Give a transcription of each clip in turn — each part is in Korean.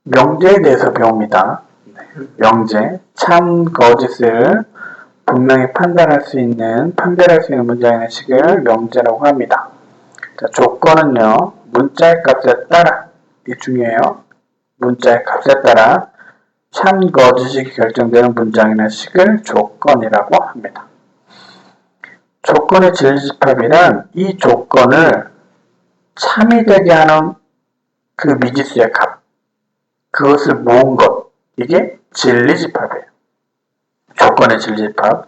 명제에 대해서 배웁니다. 명제, 참, 거짓을 분명히 판별할 수 있는 문장의 식을 명제라고 합니다. 자, 조건은요, 문자의 값에 따라, 이게 중요해요. 문자의 값에 따라 참, 거짓이 결정되는 문장이나 식을 조건이라고 합니다. 조건의 진리집합이란 이 조건을 참이 되게 하는 그 미지수의 값, 그것을 모은 것, 이게 진리집합이에요. 조건의 진리집합.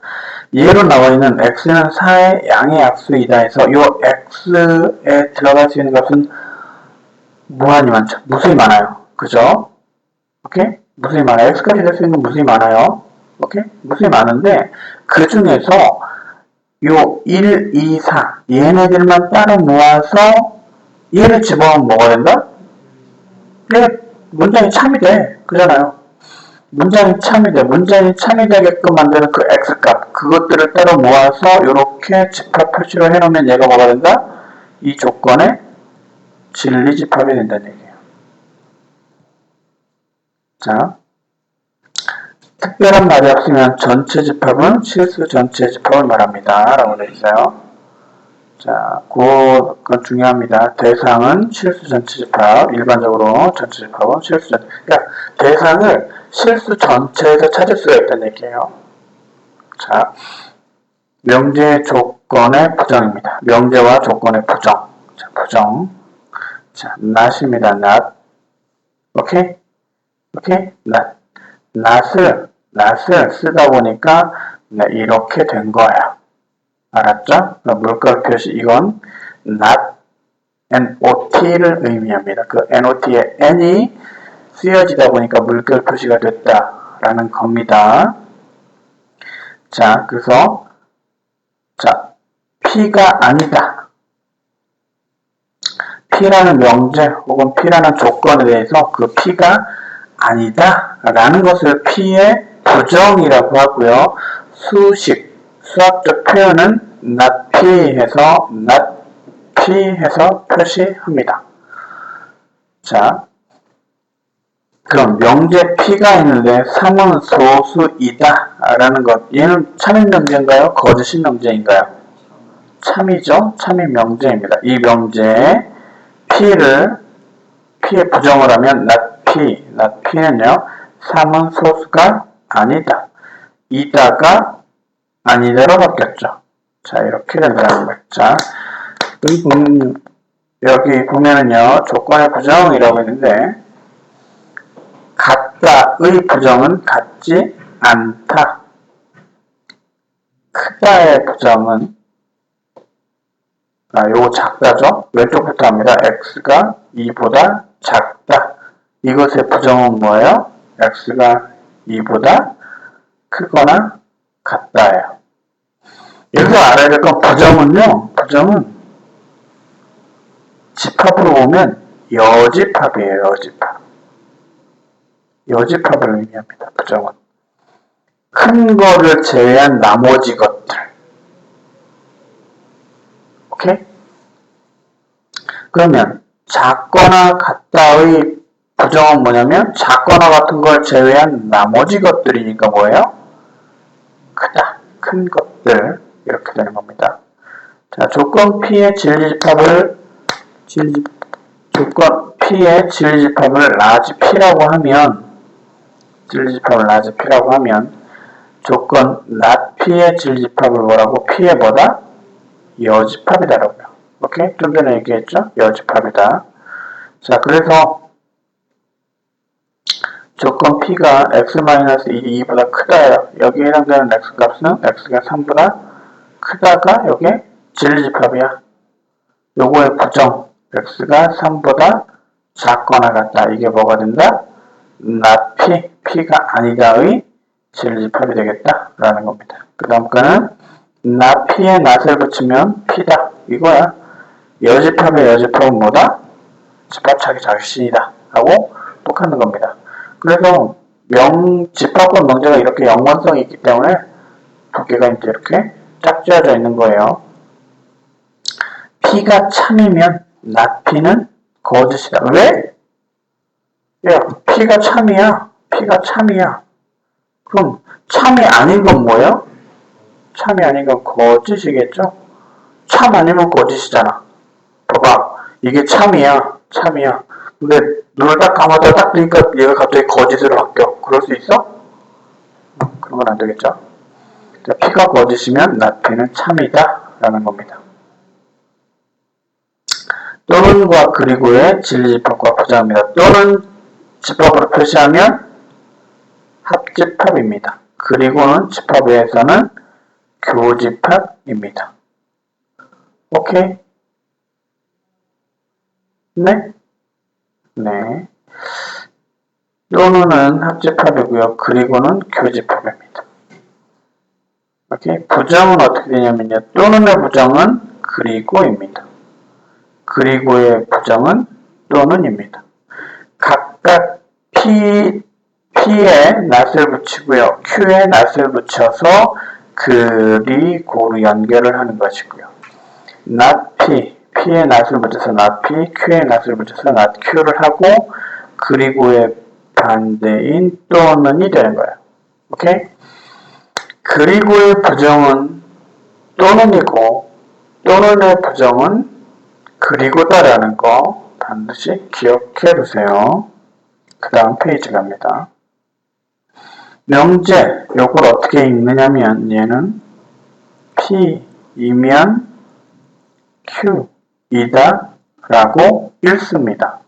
예로 나와 있는 x는 4의 양의 약수이다 해서 이 x에 들어갈 수 있는 값은 무한히 많죠. 무수히 많아요. 그죠? 오케이? 무수히 많아요. x까지 될 수 있는 건 무수히 많아요. 오케이? 무수히 많은데 그 중에서 요 1, 2, 4 얘네들만 따로 모아서 얘를 집어넣으면 뭐가 된다? 얘 문장이 참이 돼. 그잖아요. 문장이 참이 돼. 문장이 참이 되게끔 만드는 그 x값 그것들을 따로 모아서 이렇게 집합 표시로 해놓으면 얘가 뭐가 된다? 이 조건의 진리집합이 된다는 얘기예요. 자, 특별한 말이 없으면 전체 집합은 실수 전체 집합을 말합니다. 라고 되어 있어요. 자, 그건 중요합니다. 대상은 실수 전체 집합, 일반적으로 전체 집합은 실수 전체. 그러니까 대상을 실수 전체에서 찾을 수가 있다는 얘기예요. 자, 명제 조건의 부정입니다. 명제와 조건의 부정. 자, 부정. 자, not입니다. not. 오케이? 오케이? not. not을 쓰다 보니까 이렇게 된 거예요. 알았죠? 물결 표시 이건 not NOT를 의미합니다. 그 NOT의 N이 쓰여지다 보니까 물결 표시가 됐다라는 겁니다. 자, 그래서 자, P가 아니다. P라는 명제 혹은 P라는 조건에 대해서 그 P가 아니다 라는 것을 P의 부정이라고 하고요. 수학적 표현은 not P 해서 표시합니다. 자, 그럼 명제 P가 있는데 3은 소수이다 라는 것, 얘는 참의 명제인가요? 거짓의 명제인가요? 참이죠? 참의 명제입니다. 이 명제에 P의 부정을 하면 not P는요 3은 소수가 아니다. 이다가 아니다로 바뀌었죠. 자, 이렇게 된다는 거죠. 자, 여기 보면은요, 조건의 부정이라고 했는데, 같다의 부정은 같지 않다. 크다의 부정은, 요거 작다죠? 왼쪽부터 합니다. x가 2보다 작다. 이것의 부정은 뭐예요? x가 2보다 크거나 같다예요. 여기서 알아야 될 건 부정은 집합으로 보면 여집합이에요. 여집합을 의미합니다. 부정은. 큰 거를 제외한 나머지 것들. 오케이? 그러면 작거나 같다의 부정은 뭐냐면 작거나 같은 걸 제외한 나머지 것들이니까 뭐예요? 크다. 큰 것들. 이렇게 되는 겁니다. 자, 조건 P의 진리집합을 large P라고 하면 조건 not P의 진리집합을 뭐라고? P의 뭐다? 여집합이다라고요. 오케이? 좀 전에 얘기했죠? 여집합이다. 자, 그래서 조건 P가 x-2보다 크다예요. 여기에 해당되는 x값은 x가 3보다 크다가 여기에 진리집합이야. 요거의 부정 x가 3보다 작거나 같다. 이게 뭐가 된다? not P가 아니다의 진리집합이 되겠다 라는 겁니다. 그 다음 거는 not P에 not을 붙이면 P다. 이거야. 여집합의 여집합은 뭐다? 집합차기 자신이다 하고 똑같은 겁니다. 그래서 집합과 명제가 이렇게 연관성이 있기 때문에 두 개가 이제 이렇게 짝지어져 있는 거예요. P가 참이면 not P는 거짓이다. 왜? 야, P가 참이야. P가 참이야. 그럼 참이 아닌 건 뭐예요? 참이 아닌 건 거짓이겠죠? 참 아니면 거짓이잖아. 봐봐. 이게 참이야. 참이야. 근데 눈을 딱 감아서 딱 뜨니까 얘가 갑자기 거짓으로 바뀌어. 그럴 수 있어? 그런 건 안 되겠죠? 자, P가 거짓이면 P는 참이다. 라는 겁니다. 또는과 그리고의 진리집합과 부정합니다. 또는 집합으로 표시하면 합집합입니다. 그리고는 집합에서는 교집합입니다. 오케이? 네? 네. 또는은 합집합이고요. 그리고는 교집합입니다. 오케이? 부정은 어떻게 되냐면요. 또는의 부정은 그리고입니다. 그리고의 부정은 또는입니다. 각각 P에 낫을 붙이고요. Q에 낫을 붙여서 그리고로 연결을 하는 것이고요. not P, P에 낫을 붙여서 not P, Q에 낫을 붙여서 not Q를 하고 그리고의 반대인 또는이 되는 거예요. 오케이? 그리고의 부정은 또는이고 또는의 부정은 그리고다라는 거 반드시 기억해 두세요. 그 다음 페이지 갑니다. 명제, 요걸 어떻게 읽느냐면 얘는 P이면 Q이다 라고 읽습니다.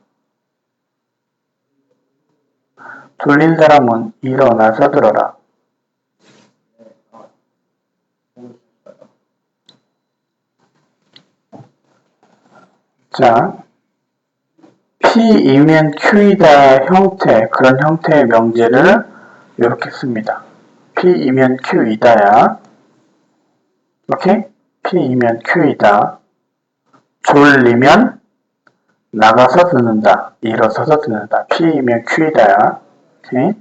돌린 사람은 일어나서 들어라. 자, P이면 Q이다 형태, 그런 형태의 명제를 이렇게 씁니다. P이면 Q이다야. 오케이? P이면 Q이다. 졸리면 나가서 듣는다. 일어서서 듣는다. P이면 Q이다야. 오케이?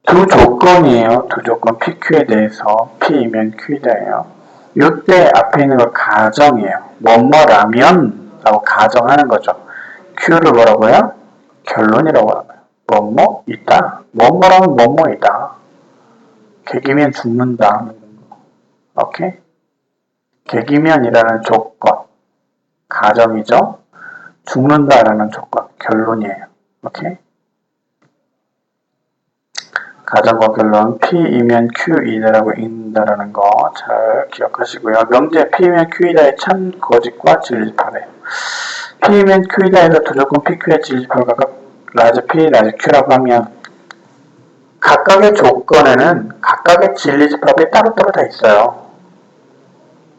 두 조건이에요. 두 조건 PQ에 대해서 P이면 Q이다예요. 이때 앞에 있는 거 가정이에요. 뭐뭐라면 라고 가정하는 거죠. Q를 뭐라고요? 결론이라고 하고요. 뭐뭐 있다. 뭐뭐라면 뭐뭐이다. 객이면 죽는다. 오케이? 객이면이라는 조건 가정이죠. 죽는다라는 조건 결론이에요. 오케이? 가정과 결론 P이면 Q이다라고 읽는다라는 거 잘 기억하시고요. 명제 P이면 Q이다의 참, 거짓과 진리집합이에요. P이면 Q이다에서 두 조건 PQ의 진리집합을 각각 라지 P, 라지 Q라고 하면 각각의 조건에는 각각의 진리집합이 따로따로 다 있어요.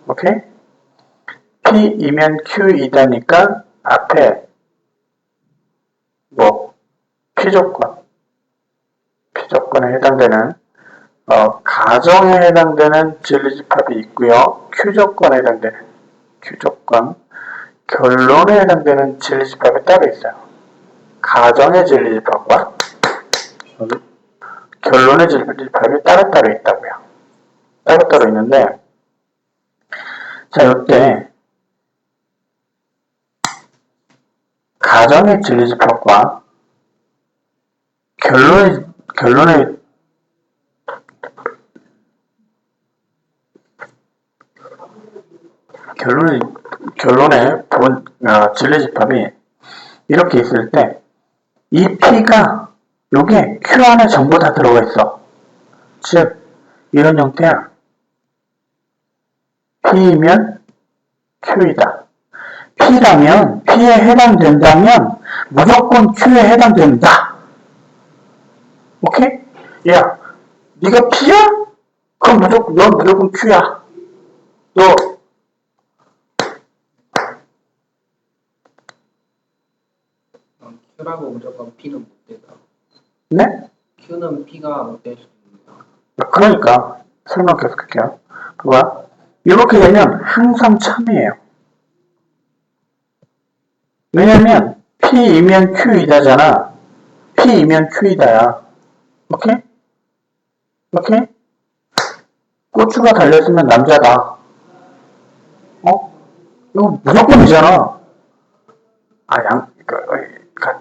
오케이? P이면 Q이다니까 앞에 뭐 P조건에 해당되는 가정에 해당되는 진리집합이 있고요. Q조건에 해당되는 Q조건, 결론에 해당되는 진리집합이 따로 있어요. 가정의 진리집합과 결론의 진리집합이 따로따로 있다고요. 따로따로 있는데 자, 이때 가정의 진리집합과 결론의 진리집합이 이렇게 있을 때 이 P가 요게 Q 안에 전부 다 들어가 있어. 즉 이런 형태야. P이면 Q이다. P라면 P에 해당된다면 무조건 Q에 해당된다. 오케이? 야, 네가 P야? 그럼 넌 무조건 Q야. 너 Q라고 무조건 P는 못 되다. 네? Q는 P가 못 될 수 있습니다. 그러니까 설명 계속할게요. 그거야. 이렇게 되면 항상 참이에요. 왜냐면 P이면 Q이다잖아. P이면 Q이다야. 오케이? 오케이? 고추가 달려있으면 남자다. 이거 무조건이잖아.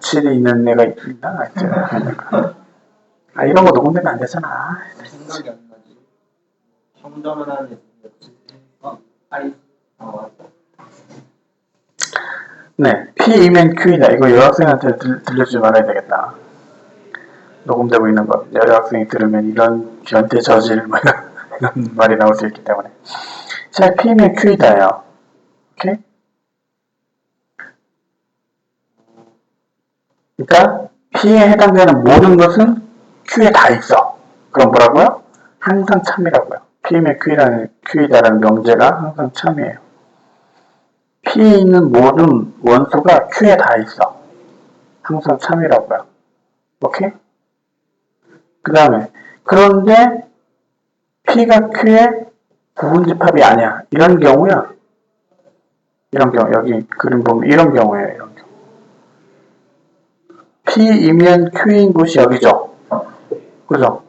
같이 있는 애가 있나? 하여튼. 아, 이런 거 녹음되면 안 되잖아. 생각이 안 나지. 성전을 하는 아니, 맞다. 네, P이면 Q이다. 이거 여학생한테 들려주지 말아야 되겠다. 녹음되고 있는 거. 여학생이 들으면 이런 변태 저질, 뭐 이런 말이 나올 수 있기 때문에. 자, P면 Q이다요. 오케이? 그러니까 P에 해당되는 모든 것은 Q에 다 있어. 그럼 뭐라고요? 항상 참이라고요. P면 Q이다라는 명제가 항상 참이에요. P에 있는 모든 원소가 Q에 다 있어. 항상 참이라고요. 오케이? 그 다음에 그런데 P가 Q의 부분집합이 아니야. 이런 경우야. 이런 경우 여기 그림 보면 이런 경우예요. 이런 경우. P이면 Q인 곳이 여기죠. 그죠?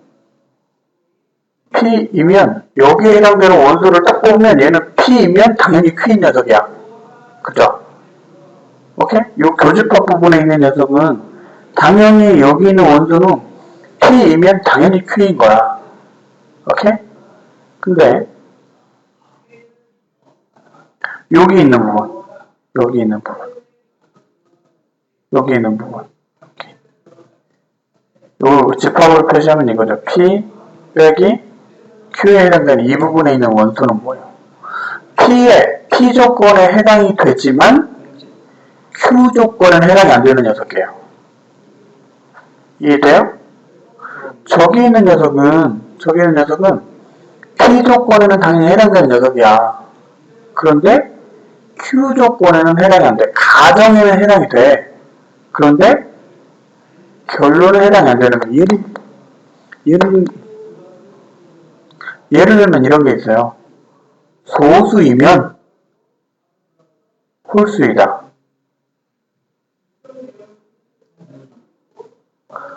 P이면 여기에 해당되는 원소를 딱 보면 얘는 P이면 당연히 Q인 녀석이야. 그죠? 오케이? 요 교집합 부분에 있는 녀석은 당연히 여기 있는 원소는 P이면 당연히 Q인 거야. 오케이? 근데 여기 있는 부분, 여기 있는 부분, 여기 있는 부분. 오케이. 요 집합으로 표시하면 이거죠. P 빼기 Q에 해당되는 이 부분에 있는 원소는 뭐예요? P 조건에 해당이 되지만 Q 조건은 해당이 안 되는 녀석이에요. 이해돼요? 저기 있는 녀석은 P 조건에는 당연히 해당되는 녀석이야. 그런데 Q 조건에는 해당이 안 돼. 가정에는 해당이 돼. 그런데 결론에 해당이 안 되는 거야. 예를 들면 이런 게 있어요. 소수이면 홀수이다.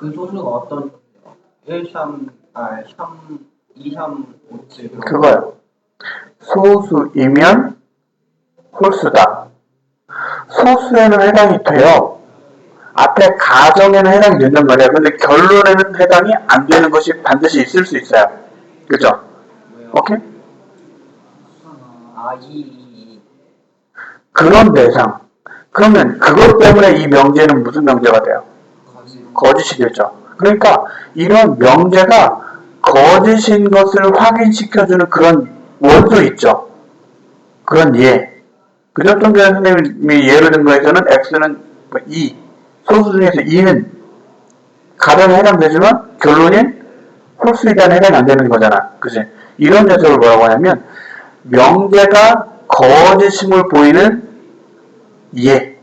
그 소수가 어떤 소수예요? 1, 3, 2, 3, 5, 7 그거요. 소수이면 홀수다. 소수에는 해당이 돼요. 앞에 가정에는 해당이 된단 말이야. 근데 결론에는 해당이 안 되는 것이 반드시 있을 수 있어요. 그죠? 뭐요? 오케이? 아, 2. 그런 대상. 그러면 그것 때문에 이 명제는 무슨 명제가 돼요? 거짓이 되죠. 그러니까 이런 명제가 거짓인 것을 확인시켜주는 그런 원소 있죠. 그런 예. 그죠? 좀 전에 선생님이 예를 든 거에서는 x는 2. 소수 중에서 2는 가정에 해당되지만 결론인 홀수이다는 해당이 안 되는 거잖아. 그치? 이런 녀석을 뭐라고 하냐면 명제가 거짓임을 보이는 예.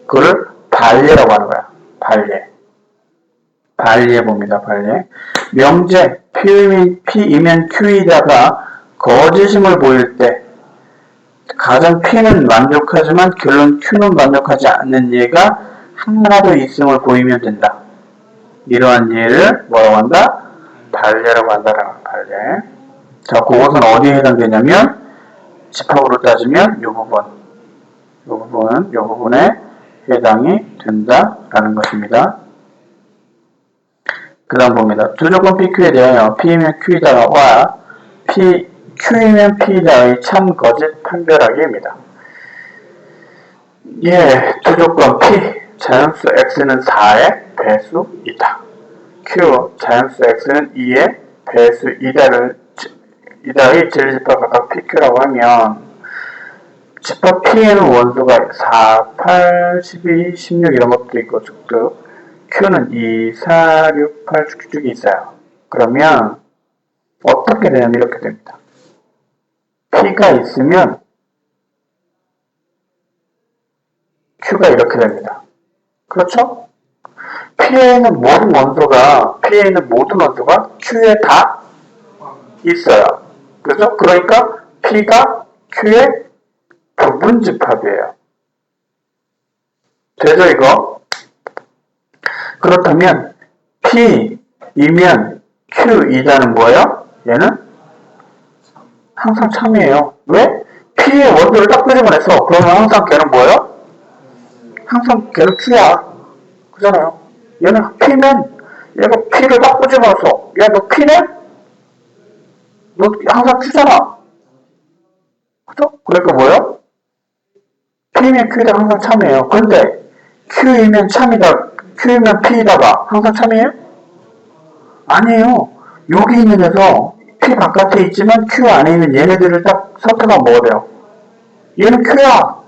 그거를 발예라고 하는 거야. 발예. 발예 봅니다. 발예. 명제 P이면 Q이다가 거짓임을 보일 때 가정 P는 만족하지만 결론 Q는 만족하지 않는 예가 하나라도 있음을 보이면 된다. 이러한 예를 뭐라고 한다? 발예라고 한다라고 발예. 자, 그것은 어디에 해당되냐면 집합으로 따지면 이 부분에 해당이 된다라는 것입니다. 그 다음 봅니다. 두 조건 PQ에 대하여 P이면 Q이다와 Q이면 P이다의 참 거짓 판별하기입니다. 예, 두 조건 P, 자연수 X는 4의 배수이다. Q, 자연수 X는 2의 배수이다의 진리집합 각각 PQ라고 하면 집합 P에는 원소가 4, 8, 12, 16 이런 것도 있고 쭉쭉 Q는 2, 4, 6, 8 쭉쭉 있어요. 그러면 어떻게 되냐면 이렇게 됩니다. P가 있으면 Q가 이렇게 됩니다. 그렇죠? P에 있는 모든 원소가 Q에 다 있어요. 그렇죠? 그러니까 P가 Q의 부분집합이에요. 되죠, 이거? 그렇다면 P이면 Q이다는 뭐예요? 얘는 항상 참이에요. 왜? P의 원소를 딱 끄집어내서 그러면 항상 걔는 뭐예요? 항상 걔는 Q야. 그잖아요. 얘는 P면 얘가 P를 딱 꼬집어서 야 너 P네? 너 항상 Q잖아. 그죠? 그러니까 뭐예요? P면 Q다 항상 참이에요. 근데 Q이면 참이다. Q이면 P이다가 항상 참이에요? 아니에요. 여기 있는 데서 P 바깥에 있지만 Q 안에 있는 얘네들을 딱 선택하면 뭐가 돼요? 얘는 Q야.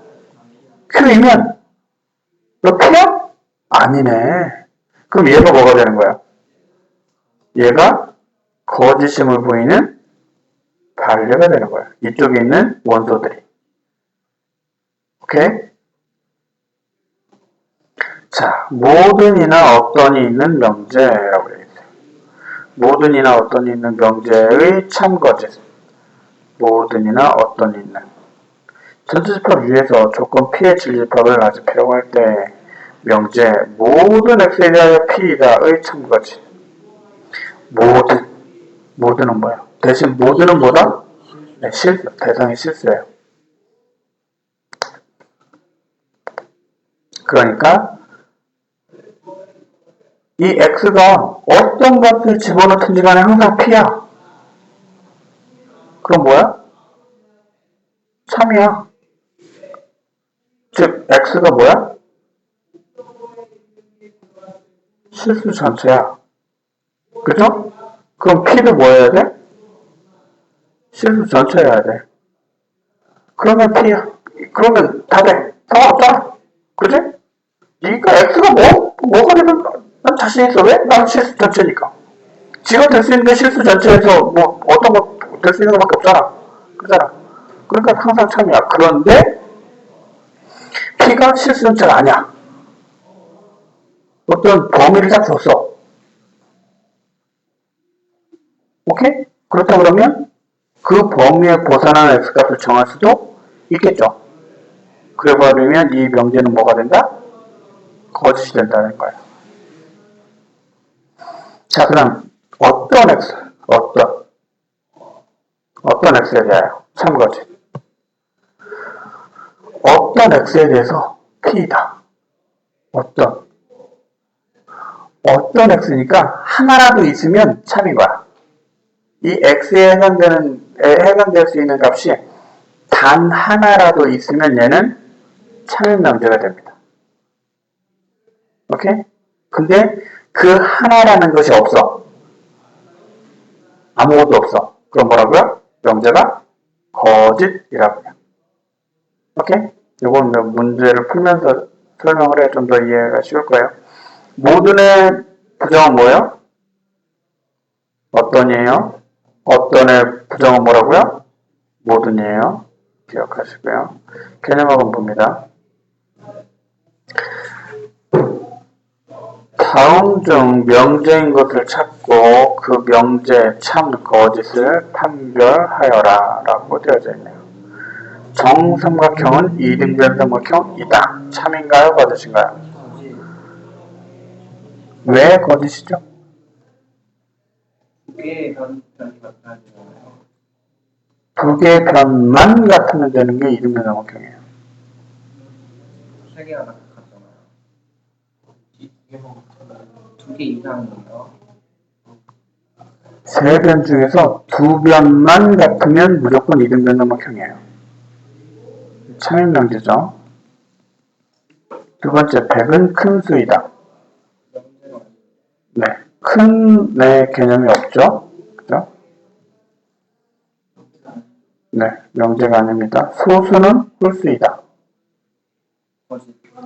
Q이면 너 P야? 아니네. 그럼 얘가 뭐가 되는 거야? 얘가 거짓임을 보이는 반례가 되는 거야. 이쪽에 있는 원소들이. 오케이? 자, 모든이나 어떤이 있는 명제라고 되어 있어요. 모든이나 어떤이 있는 명제의 참거짓. 모든이나 어떤이 있는. 전체집합 위에서 조건 P의 질집합을 나집히려고 할 때 명제 모든 X에 대하여 P이다의 참거짓. 모든은 뭐야? 대신 모든은 뭐다? 네, 실수. 대상이 실수예요. 그러니까 이 X가 어떤 값을 집어넣든지 간에 항상 P야. 그럼 뭐야? 참이야. 즉 X가 뭐야? 실수 전체야. 그죠? 그럼 P도 뭐여야 돼? 실수 전체여야 돼. 그러면 P야. 그러면 다 돼. 상관없잖아. 그지? 그러니까 X가 뭐가 되면 난 자신 있어. 왜? 난 실수 전체니까. 지가 될 수 있는 게 실수 전체에서 뭐 어떤 거 될 수 있는 것밖에 없잖아. 그잖아. 그러니까 항상 참이야. 그런데 P가 실수 전체가 아니야. 어떤 범위를 딱 줬어. 오케이? 그렇다 그러면 그 범위에 벗어나는 X값을 정할 수도 있겠죠. 그래버리면 이 명제는 뭐가 된다? 거짓이 된다는 거예요. 자, 그럼 어떤 X, 어떤 X에 대하여 참거짓. 어떤 X에 대해서 P이다. 어떤 X니까 하나라도 있으면 참인 거야. 이 X에 해당될 수 있는 값이 단 하나라도 있으면 얘는 참인 명제가 됩니다. 오케이? 근데 그 하나라는 것이 없어. 아무것도 없어. 그럼 뭐라고요? 명제가 거짓이라고 해요. 오케이? 이건 문제를 풀면서 설명을 해 좀 더 이해가 쉬울 거예요. 모든의 부정은 뭐예요? 어떤이에요? 어떤의 부정은 뭐라고요? 모든이에요. 기억하시고요. 개념학은 봅니다. 다음 중 명제인 것을 찾고 그 명제의 참 거짓을 판별하여라 라고 되어져 있네요. 정삼각형은 이등변 삼각형이다. 참인가요? 거짓인가요? 왜 거짓이죠? 두 개의 변이 같아지잖아요. 두 개의 변만 같으면 되는 게 이등변 삼각형이에요. 세 개가 같잖아요. 두 개 이상이에요. 세 변 중에서 두 변만 같으면 무조건 이등변 삼각형이에요. 참인 명제죠. 두 번째, 100은 큰 수이다. 네, 큰 개념이 없죠. 그죠? 네, 명제가 아닙니다. 소수는 홀수이다.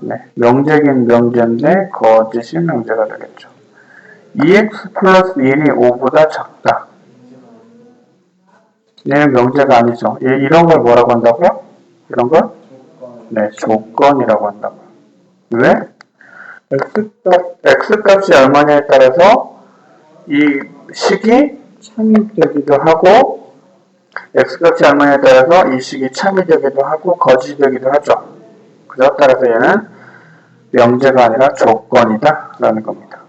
네, 명제긴 명제인데 거짓이 명제가 되겠죠. 2x 플러스 1이 5보다 작다. 얘는 명제가 아니죠. 이런 걸 뭐라고 한다고요? 이런 걸? 네, 조건이라고 한다고요. 왜? x값이 얼마냐에 따라서 이 식이 참이 되기도 하고 x값이 얼마냐에 따라서 이 식이 참이 되기도 하고 거짓이 되기도 하죠. 그래서 따라서 얘는 명제가 아니라 조건이다 라는 겁니다.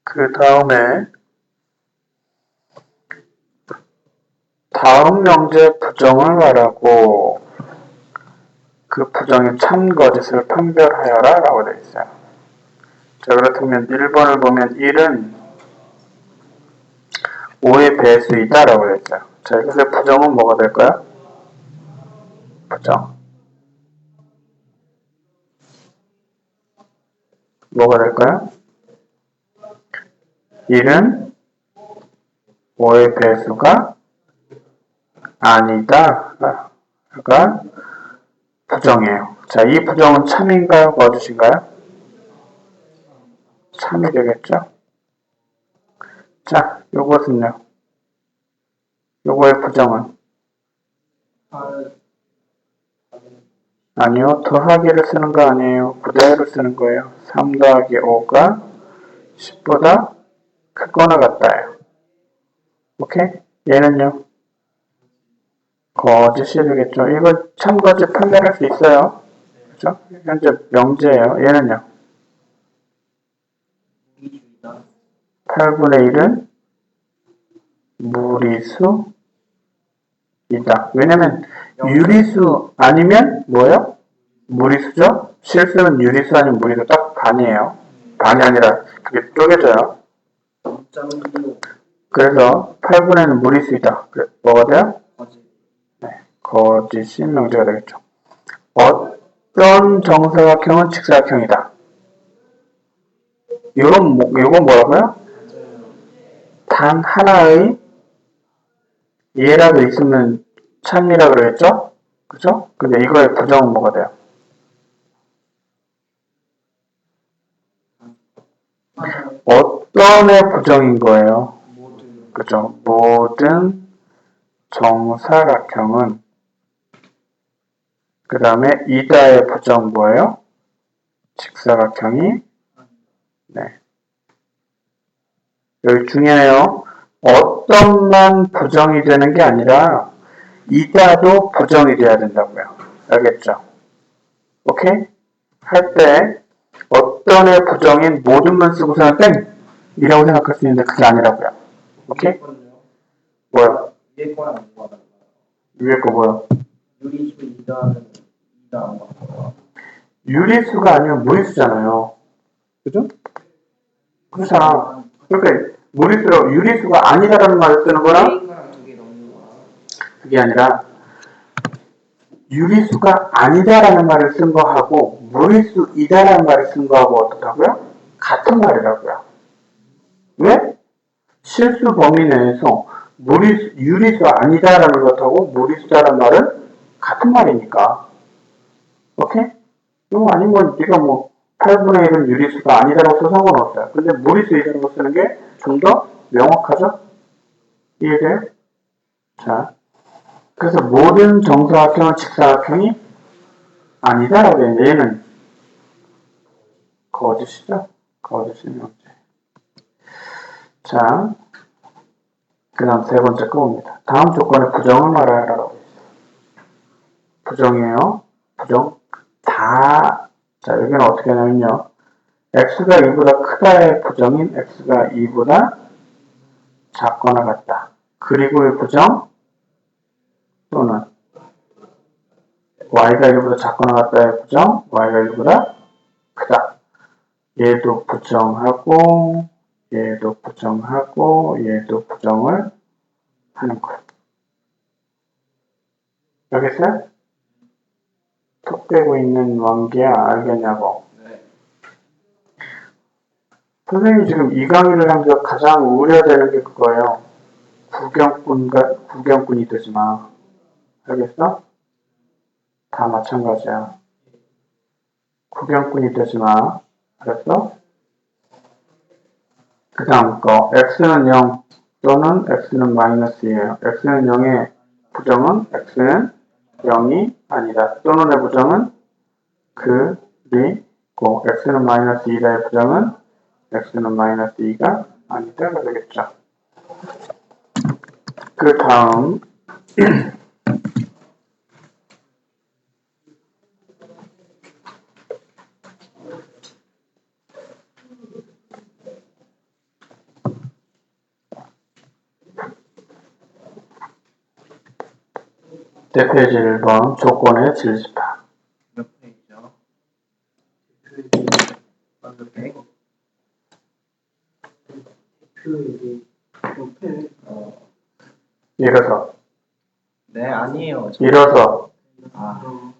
그 다음에 다음 명제 부정을 말하고 그 부정의 참 거짓을 판별하여라 라고 되어 있어요. 자, 그렇다면 1번을 보면 1은 5의 배수이다 라고 했죠. 자, 이것의 부정은 뭐가 될까요? 부정. 뭐가 될까요? 1은 5의 배수가 아니다. 가 부정이에요. 자, 이 부정은 참인가요? 거짓인가요? 참이 되겠죠? 자, 요것은요. 요거의 부정은? 아니요. 더하기를 쓰는 거 아니에요. 그대로 쓰는 거예요. 3 더하기 5가 10보다 크거나 같다예요. 오케이? 얘는요? 거짓이 되겠죠. 이거 참거짓 판별할 수 있어요. 그죠? 현재 명제예요. 얘는요? 8분의 1은 무리수이다. 왜냐면 유리수 아니면 뭐예요? 무리수죠? 실수는 유리수 아니면 무리수 딱 반이에요. 반이 아니라 그게 쪼개져요. 그래서 8분의 1은 무리수이다. 뭐가 돼요? 네, 거짓이 명제가 되겠죠. 어떤 정사각형은 직사각형이다. 요건 뭐라고요? 단 하나의 예라도 있으면 참이라 그러겠죠? 그죠? 근데 이거의 부정은 뭐가 돼요? 어떤의 부정인 거예요? 그죠? 모든 정사각형은 그 다음에 이다의 부정 뭐예요? 직사각형이 네. 여기 중요해요. 어떤만 부정이 되는 게 아니라 이다도 부정이 돼야 된다고요. 알겠죠? 오케이? 할 때 어떤의 부정인 모든만 쓰고서는 땡! 이라고 생각할 수 있는데 그게 아니라고요. 오케이? 뭐야? 위에 거랑 뭐가 달라요? 위에 거 뭐야? 유리수 2다는 2다 안 바꿔요. 유리수가 아니면 무리수잖아요. 그죠? 그렇잖아. 그러니까 무리수로 유리수가 아니다라는 말을 쓰는 거랑 그게 아니라 유리수가 아니다라는 말을 쓴 거하고 무리수이다라는 말을 쓴 거하고 어떻다고요? 같은 말이라고요. 왜? 실수 범위 내에서 유리수 아니다라는 것하고 무리수다라는 말은 같은 말이니까. 오케이? 이거 아니면 네가 뭐 8분의 1은 유리수가 아니다라고 써서 상관없어요. 근데 무리수이다라고 쓰는 게 좀 더 명확하죠? 이해돼요? 자, 그래서 모든 정사각형은 직사각형이 아니다라고 해요. 얘는 거짓이죠? 거짓이 명제. 자, 그 다음 세 번째 거입니다. 다음 조건의 부정을 말하라고 했어요. 부정이에요. 부정 다. 자, 여기는 어떻게 하냐면요. x가 2보다 크다의 부정인 x가 2보다 작거나 같다. 그리고의 부정 또는 y가 1보다 작거나 같다의 부정 y가 1보다 크다. 얘도 부정하고 얘도 부정하고 얘도 부정을 하는 거예요. 알겠어요? 톡 빼고 있는 왕기야 알겠냐고. 네. 선생님이 지금 이 강의를 하면서 가장 우려되는 게 그거예요. 구경꾼이 되지 마. 알겠어? 다 마찬가지야. 구경꾼이 되지 마. 알았어? 그 다음 거. x는 0 또는 x는 마이너스예요. x는 0의 부정은 x는 0이 아니다. 또는의 부정은 그리고 x는 마이너스 2다의 부정은 x는 마이너스 2가 아니다. 되겠죠. 그 다음 대페이지 1번 조건의 질집합. 몇 페이지요? 먼저 100. 여기 옆에 일어서. 네 아니에요. 일어서. 아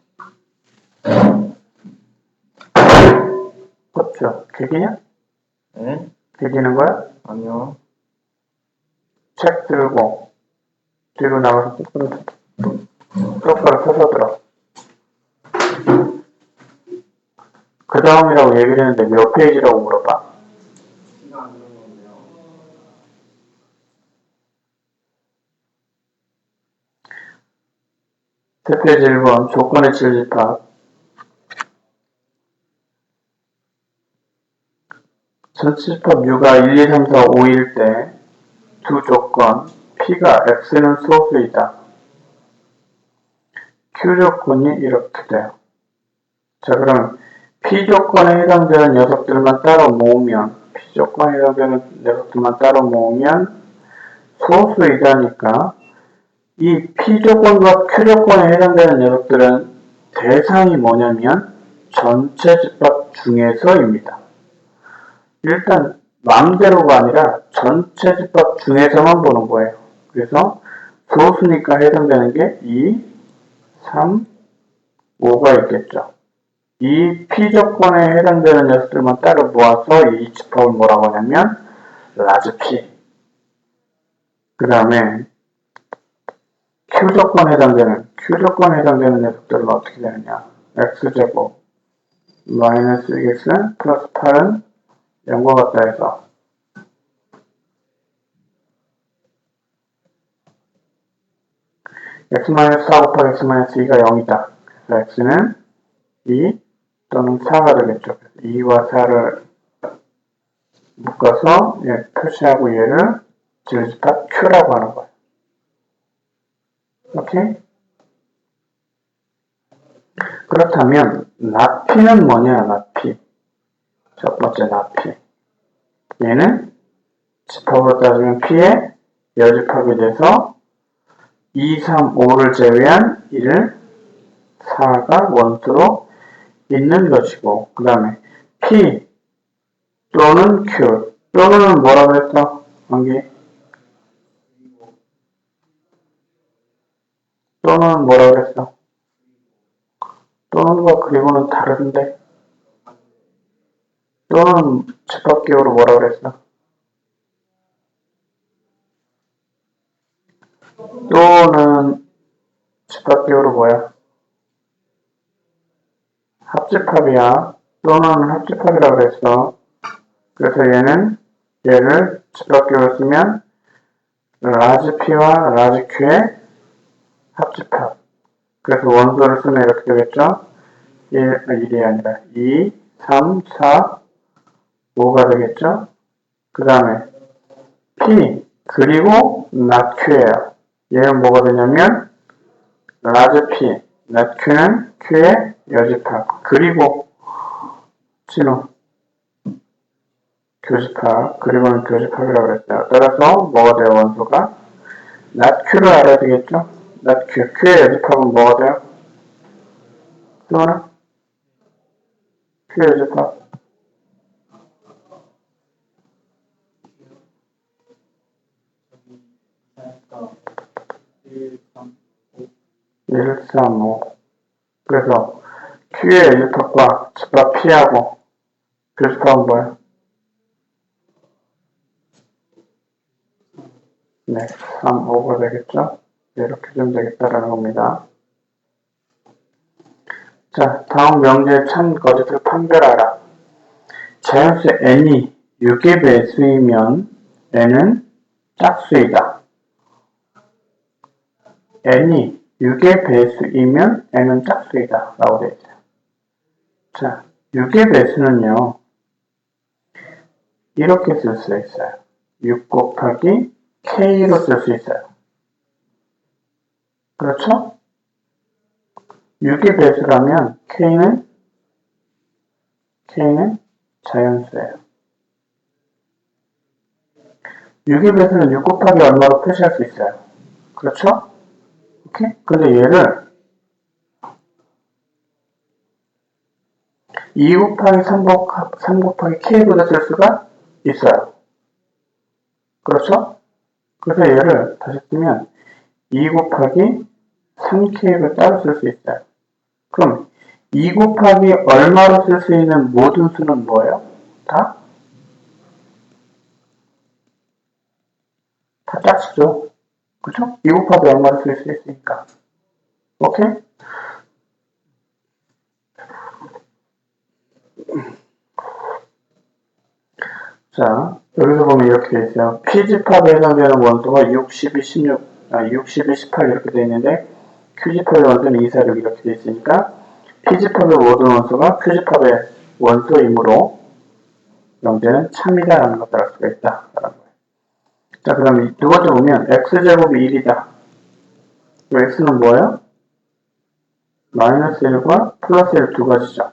그렇죠. 개기냐? 네? 개기는 거야? 아니요. 책 들고 뒤로 나가서 똑바로 서서 들어. 그 다음이라고 얘기를 했는데 몇 페이지라고 물어봐. 시간 안 나오네요. 대표지 1번 조건의 질집합. 전치집합 U가 1, 2, 3, 4, 5일 때 두 조건 P가 X는 소수이다. Q 조건이 이렇게 돼요. 자, 그럼 P 조건에 해당되는 녀석들만 따로 모으면 P 조건에 해당되는 녀석들만 따로 모으면 소수이다니까 이 P 조건과 Q 조건에 해당되는 녀석들은 대상이 뭐냐면 전체 집합 중에서입니다. 일단 마음대로가 아니라 전체 집합 중에서만 보는 거예요. 그래서 소수니까 해당되는 게 2, 3, 5가 있겠죠. 이 P 조건에 해당되는 녀석들만 따로 모아서 이 집합을 뭐라고 하냐면 라지 P. 그 다음에 Q 조건에 해당되는 녀석들은 어떻게 되느냐. X제곱 마이너스 2x 플러스 8은 0과 같다 해서 x-4 곱하기 x-2가 0이다. 그래서 x는 2 또는 4가 되겠죠. 2와 4를 묶어서 표시하고 얘를 질집합 Q라고 하는 거예요. 오케이? 그렇다면 나피는 뭐냐? 나피. 첫 번째 나피. 얘는 집합으로 따지면 P의 여집합이 돼서 2, 3, 5를 제외한 1, 4가 원수로 있는 것이고 그 다음에 P 또는 Q 또는 뭐라고 했어? 관계 또는 뭐라고 했어? 또는과 그리고는 다른데 또는 집합기호로 뭐라고 했어? 또는 집합기호로 뭐야? 합집합이야. 또는 합집합이라고 그랬어. 그래서 얘를 집합기호로 쓰면 라지 P와 라지 Q의 합집합. 그래서 원소를 쓰면 이렇게 되겠죠? 1이 아니라 2, 3, 4, 5가 되겠죠? 그 다음에 P 그리고 not Q예요. 얘는 뭐가 되냐면 large P, not Q는 Q의 여집합 그리고 진호 교집합 그리고는 교집합이라고 그랬어요. 따라서 뭐가 돼요? 원소가 not Q를 알아야 되겠죠? not Q, Q의 여집합은 뭐가 돼요? 또는 Q의 여집합 1, 3, 5 그래서 Q의 여집합과 집합 P하고 교집합은 뭐야? 네, 3, 5가 되겠죠? 이렇게 좀 되겠다라는 겁니다. 자, 다음 명제의 참 거짓을 판별하라. 자연수 n이 6의 배수이면 n은 짝수이다. n이 6의 배수이면 n은 짝수이다. 라고 되어 있어요. 자, 6의 배수는요. 이렇게 쓸 수 있어요. 6 곱하기 k로 쓸 수 있어요. 그렇죠? 6의 배수라면 k는 자연수예요. 6의 배수는 6 곱하기 얼마로 표시할 수 있어요. 그렇죠? 오케이? 근데 얘를 2 곱하기 3 곱하기 k보다 쓸 수가 있어요. 그렇죠? 그래서 얘를 다시 쓰면 2 곱하기 3k를 따로 쓸 수 있어요. 그럼 2 곱하기 얼마로 쓸 수 있는 모든 수는 뭐예요? 다 짝수죠. 그쵸? 2 곱하기 얼마로 쓸 수 있으니까. 오케이? 자, 여기서 보면 이렇게 되어 있어요. P집합에 해당되는 원소가 62, 16, 62, 18 이렇게 되어 있는데 Q집합의 원소는 2, 4, 6 이렇게 되어 있으니까 P집합의 모든 원소가 Q집합의 원소이므로 영재는 참이다라는 것을 알 수가 있다. 자, 그 다음에 두 번째 보면 X제곱이 1이다. X는 뭐예요? 마이너스 1과 플러스 1 두 가지죠.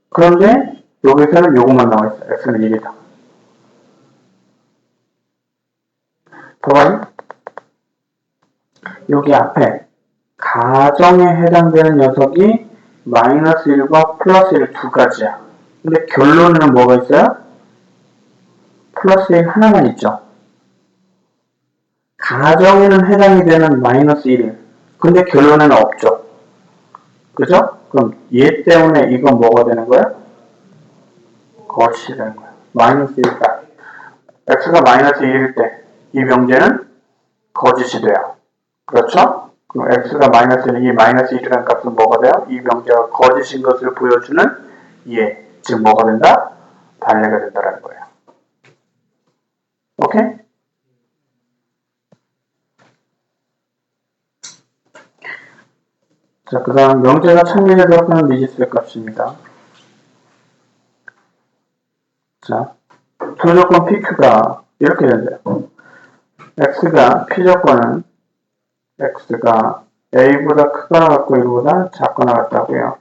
그런데 여기서는 요것만 나와 있어요. X는 1이다. 봐봐요. 여기 앞에 가정에 해당되는 녀석이 마이너스 1과 플러스 1 두 가지야. 근데 결론에는 뭐가 있어요? 플러스 1 하나만 있죠. 가정에는 해당이 되는 마이너스 1. 근데 결론에는 없죠. 그죠? 그럼 얘 때문에 이건 뭐가 되는 거야? 거짓이 되는 거야. 마이너스 1이다. x가 마이너스 1일 때 이 명제는 거짓이 돼요. 그렇죠? 그럼 x가 마이너스 1, 이 마이너스 1이라는 값은 뭐가 돼요? 이 명제가 거짓인 것을 보여주는 예, 즉 뭐가 된다? 반례가 된다라는 거예요. 오케이? 자, 그 다음 명제가 참미에 들어가는 미지수의 값입니다. 자, 두 조건 PQ가 이렇게 된대요. x가 P조건은 x가 a보다 크거나 같고 1보다 작거나 같다고요.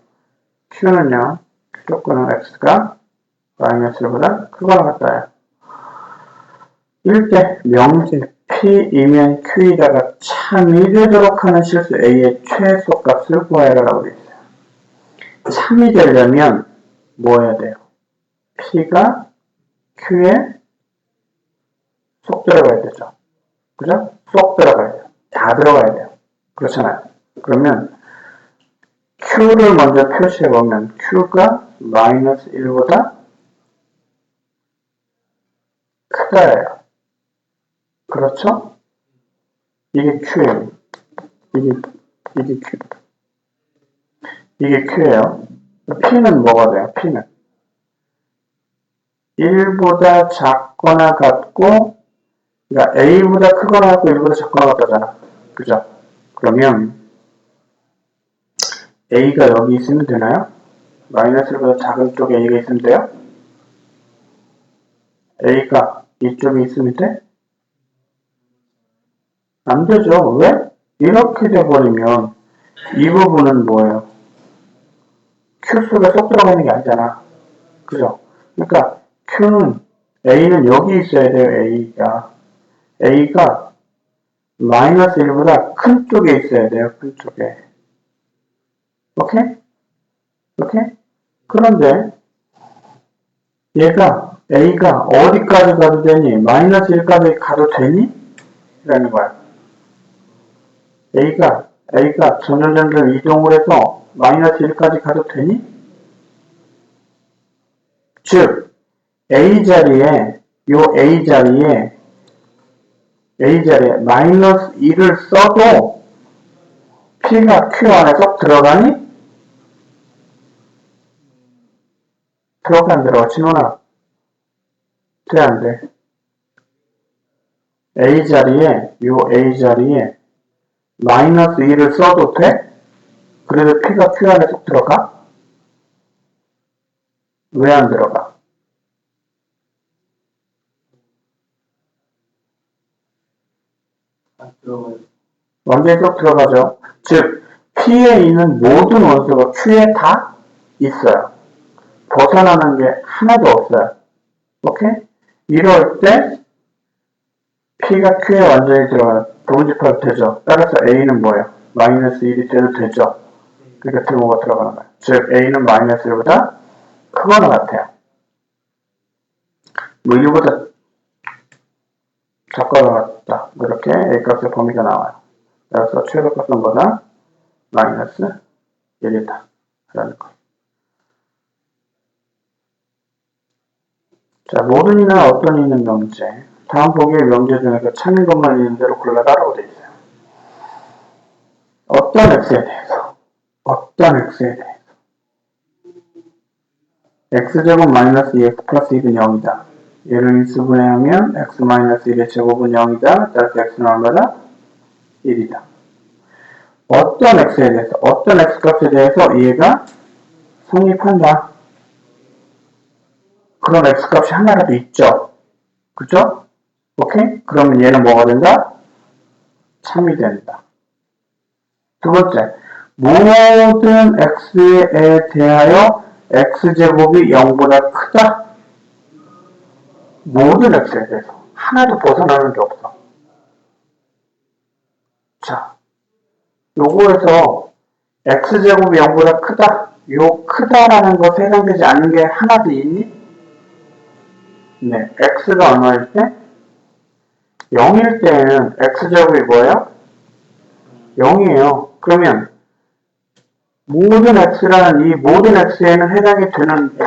q는요, Q조건은 x가 마이너스 1보다 크거나 같다요. 이럴 때 명제 P이면 Q이다가 참이 되도록 하는 실수 A의 최소값을 구하라고 되어 있어요. 참이 되려면 뭐 해야 돼요? P가 Q에 쏙 들어가야 되죠. 그죠? 쏙 들어가야 돼요. 다 들어가야 돼요. 그렇잖아요. 그러면 Q를 먼저 표시해보면 Q가 마이너스 1보다 크다예요. 그렇죠? 이게 Q예요. 이게 Q. 이게 Q예요. P는 뭐가 돼요? P는 1보다 작거나 같고, 그러니까 A보다 크거나 같고 1보다 작거나 같다잖아. 그죠? 그러면 A가 여기 있으면 되나요? 마이너스 1보다 작은 쪽에 A가 있으면 돼요? A가 이쪽에 있으면 돼? 안 되죠. 왜? 이렇게 돼버리면 이 부분은 뭐예요? Q 속에 쏙 들어가 있는 게 아니잖아. 그죠? 그러니까 Q는 A는 여기 있어야 돼요. A가 마이너스 1보다 큰 쪽에 있어야 돼요. 큰 쪽에. 오케이? 오케이? 그런데 얘가 A가 어디까지 가도 되니? 마이너스 1까지 가도 되니? 라는 거야. A가 점점 이동을 해서 마이너스 1까지 가도 되니? 즉, A 자리에 마이너스 1을 써도 P가 Q 안에 쏙 들어가니? 들어가 안 들어가? 진원아. 돼, 안 돼? A 자리에 마이너스 1을 써도 돼? 그래도 P가 Q 안에 쏙 들어가? 왜 안 들어가? 완전히 쏙 들어가죠. 즉, P에 있는 모든 원소가 Q에 다 있어요. 벗어나는 게 하나도 없어요. 오케이? 이럴 때 P가 Q에 완전히 들어가요. 부분집합이 되죠. 따라서 A는 뭐예요? 마이너스 1이 돼도 되죠. 그러니까 들어가 들어가는 거예요. 즉, A는 마이너스 1보다 크거나 같아요. 뭐 1보다 작과가 같다. 이렇게 A값의 범위가 나와요. 그래서 최소값은 뭐다? 마이너스 1이다. 라는 거. 자, 모든이나 어떤 있는 명제. 다음 보기의 명제 중에서 참인 것만 있는 대로 골라다라고 되어 있어요. 어떤 x에 대해서. x제곱 마이너스 2x 플러스 1은 0이다. 얘를 인수분해하면 x 마이너스 1의 제곱은 0이다. 따라서 x는 얼마다? 1이다. 어떤 x에 대해서, 어떤 x값에 대해서 얘가 성립한다. 그런 x값이 하나라도 있죠. 그죠? 오케이? 그러면 얘는 뭐가 된다? 참이 된다. 두 번째, 모든 x에 대하여 x제곱이 0보다 크다? 모든 x에 대해서. 하나도 벗어나는 게 없어. 자, 요거에서 x제곱이 0보다 크다? 요 크다라는 거 해당되지 않는 게 하나도 있니? 네, x가 얼마일 때? 0일 때는 x제곱이 뭐예요? 0이에요. 그러면 모든 x라는 이 모든 x에는 해당이 되는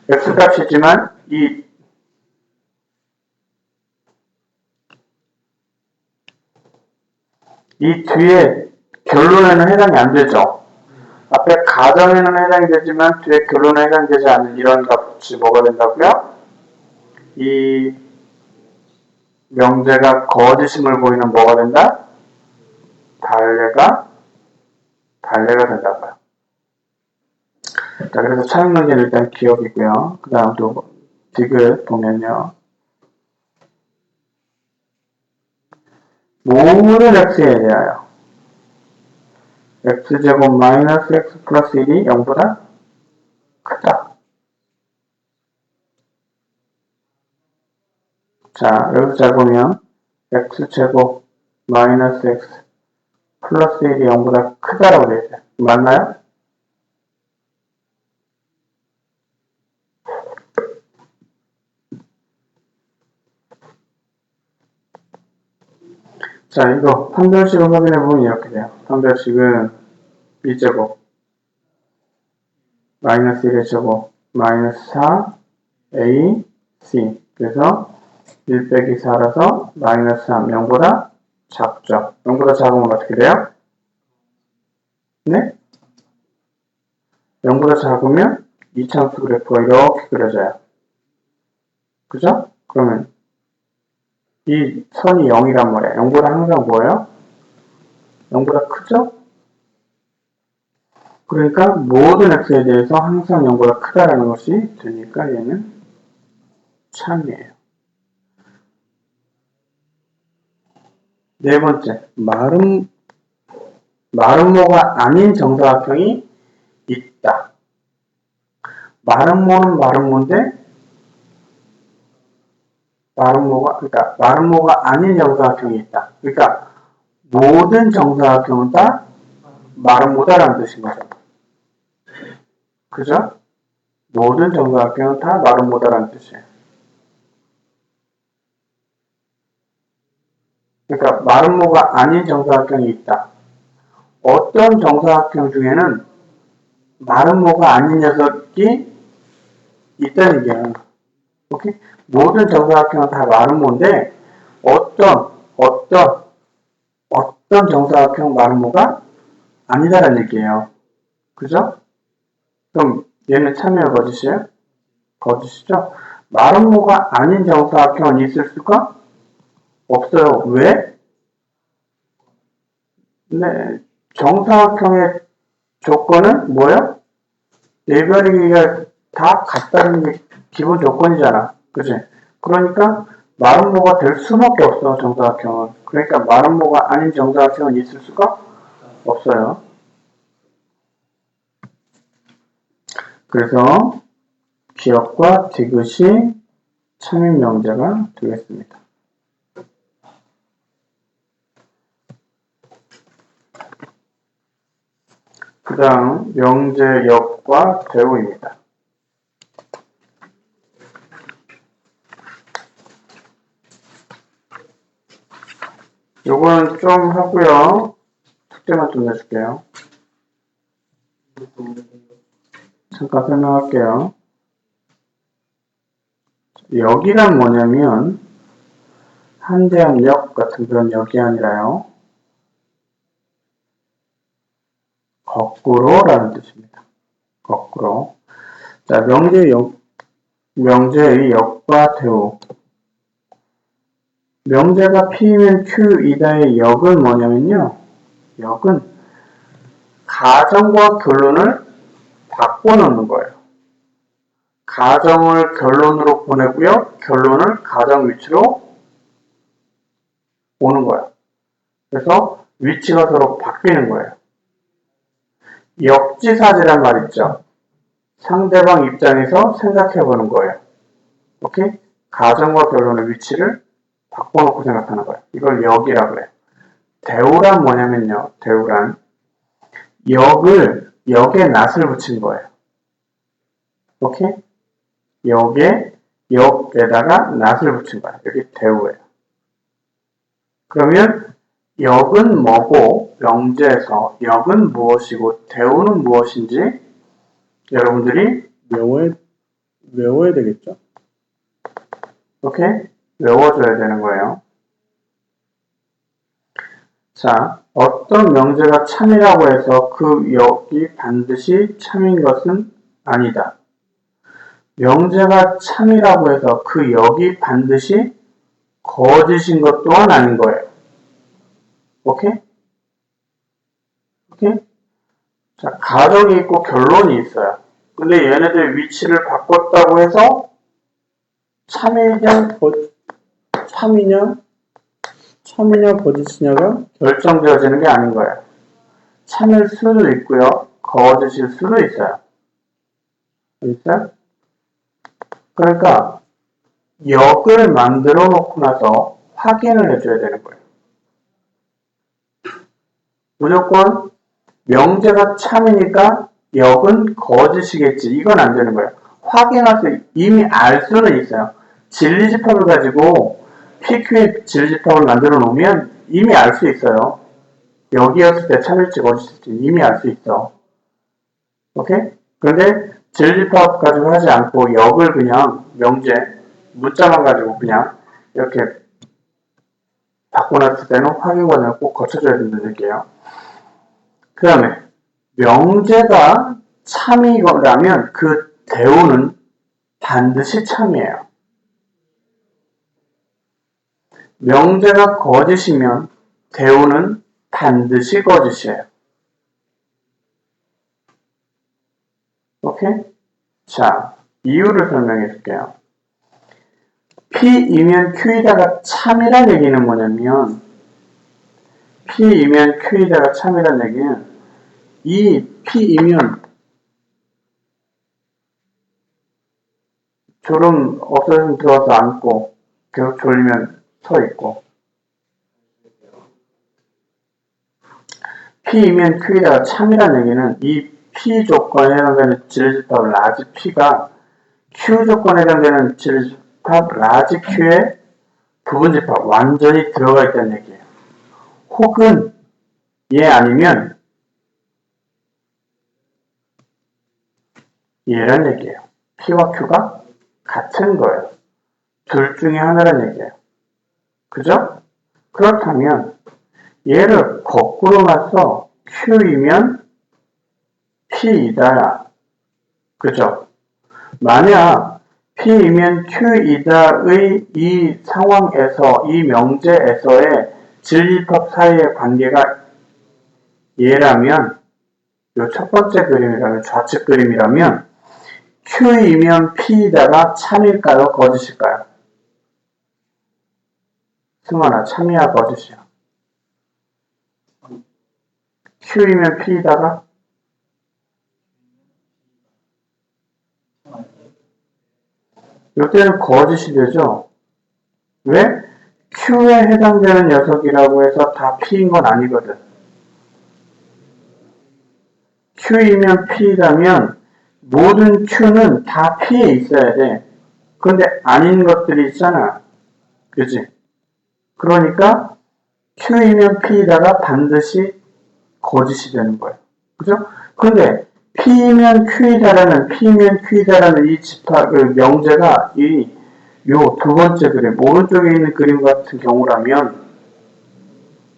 x값이지만 이 뒤에 결론에는 해당이 안 되죠. 앞에 가정에는 해당이 되지만 뒤에 결론에 해당되지 않는 이런 값이 뭐가 된다고요? 이 명제가 거짓임을 보이는 뭐가 된다? 단례가 된다고요. 자, 그래서 차용 명제는 일단 기억이고요. 그 다음 또 디귿 보면요. 모든 x에 대하여 x제곱 마이너스 x 플러스 1이 0보다 크다. 자, 여기서 잘 보면 x제곱 마이너스 x 플러스 1이 0보다 크다라고 되어 있어요. 맞나요? 자, 이거 판별식을 확인해보면 이렇게 돼요. 판별식은 b제곱 마이너스 1의 제곱 마이너스 4 a c 그래서 1 빼기 4라서 마이너스 3 0보다 작죠. 0보다 작으면 어떻게 돼요? 네? 0보다 작으면 이차함수 그래프가 이렇게 그려져요. 그죠? 그러면 이 선이 0이란 말이에요. 0보다 항상 뭐예요? 0보다 크죠? 그러니까 모든 x에 대해서 항상 0보다 크다라는 것이 되니까 얘는 참이에요. 네 번째, 마름모가 아닌 정사각형이 있다. 마름모는 마름모인데 마름모가 아닌 정사각형이 있다. 그러니까 모든 정사각형은 다 마름모다라는 뜻인 거죠. 그죠? 모든 정사각형은 다 마름모다라는 뜻이에요. 그러니까 마름모가 아닌 정사각형이 있다. 어떤 정사각형 중에는 마름모가 아닌 녀석이 있다는 얘기예요. 오케이? 모든 정사각형은 다 마름모인데 어떤 정사각형 마름모가 아니다라는 얘기예요. 그죠? 그럼 얘는 참이에요, 거짓이에요? 거짓이죠? 마름모가 아닌 정사각형은 있을 수가 없어요. 왜? 네, 정사각형의 조건은 뭐예요? 네가리가 다 같다는 게 기본 조건이잖아. 그치? 그러니까 마름모가 될 수밖에 없어, 정사각형은. 그러니까 마름모가 아닌 정사각형은 있을 수가 없어요. 그래서 기억과 디귿이 참인 명제가 되겠습니다. 그 다음 명제역과 대우입니다. 요거는 좀 하고요. 숙제만 좀 내줄게요. 잠깐 설명할게요. 역이란 뭐냐면 한대암역 같은 그런 역이 아니라요. 거꾸로라는 뜻입니다. 거꾸로. 자, 명제의 역과 대우. 명제가 P면 Q이다의 역은 뭐냐면요. 역은 가정과 결론을 바꿔놓는 거예요. 가정을 결론으로 보내고요. 결론을 가정 위치로 오는 거예요. 그래서 위치가 서로 바뀌는 거예요. 역지사지란 말 있죠. 상대방 입장에서 생각해보는 거예요. 오케이? 가정과 결론의 위치를 바꿔놓고 생각하는 거예요. 이걸 역이라고 그래요. 대우란 뭐냐면요. 대우란 역에 낫을 붙인 거예요. 오케이? 역에다가 낫을 붙인 거예요. 여기 대우예요. 그러면 역은 뭐고 명제에서 역은 무엇이고 대우는 무엇인지 여러분들이 외워야 되겠죠? 오케이? 외워줘야 되는 거예요. 자, 어떤 명제가 참이라고 해서 그 역이 반드시 참인 것은 아니다. 명제가 참이라고 해서 그 역이 반드시 거짓인 것 또한 아닌 거예요. 오케이? 오케이? 자, 가정이 있고 결론이 있어요. 근데 얘네들 위치를 바꿨다고 해서 참이냐 거짓이냐가 결정되어지는 게 아닌 거예요. 참일 수도 있고요. 거짓일 수도 있어요. 알겠어요? 그러니까 역을 만들어 놓고 나서 확인을 해줘야 되는 거예요. 무조건 명제가 참이니까 역은 거짓이겠지. 이건 안 되는 거예요. 확인해서 이미 알 수는 있어요. 진리집합을 가지고 PQ의 진리집합을 만들어 놓으면 이미 알 수 있어요. 역이었을 때 참일지 거짓일지 이미 알 수 있어. 오케이? 그런데 진리집합 가지고 하지 않고 역을 그냥 명제, 문자만 가지고 그냥 이렇게 바꿔놨을 때는 확인 과정을 꼭 거쳐줘야 된다는 얘기예요. 그 다음에 명제가 참이라면 그 대우는 반드시 참이에요. 명제가 거짓이면 대우는 반드시 거짓이에요. 오케이? 자, 이유를 설명해 줄게요. P이면 Q이다가 참이란 얘기는 뭐냐면 P이면 Q이다가 참이란 얘기는 이 P이면 졸음 없어지면 들어와서 앉고 계속 졸리면 서 있고 P이면 Q이다가 참이란 얘기는 이 P 조건에 해당되는 진리집합 라지 P가 Q 조건에 해당되는 진리집합 라지 Q의 부분집합 완전히 들어가 있다는 얘기예요. 혹은 얘 아니면 얘란 얘기예요. P와 Q가 같은 거예요. 둘 중에 하나란 얘기예요. 그죠? 그렇다면 얘를 거꾸로 놔서 Q이면 P이다. 그죠? 만약 P이면 Q이다의 이 상황에서, 이 명제에서의 진리집합 사이의 관계가 얘라면, 요 첫 번째 그림이라면, 좌측 그림이라면, Q이면 P이다가 참일까요? 거짓일까요? 승환아, 참이야, 거짓이야? Q이면 P이다가? 이때는 거짓이 되죠? 왜? Q에 해당되는 녀석이라고 해서 다 P인 건 아니거든. Q이면 P라면 모든 Q는 다 P에 있어야 돼. 그런데 아닌 것들이 있잖아. 그치? 그러니까 Q이면 P이다가 반드시 거짓이 되는 거예요. 그죠? 근데 P이면 Q이다라는 이 명제가 요 두 번째 그림, 오른쪽에 있는 그림 같은 경우라면,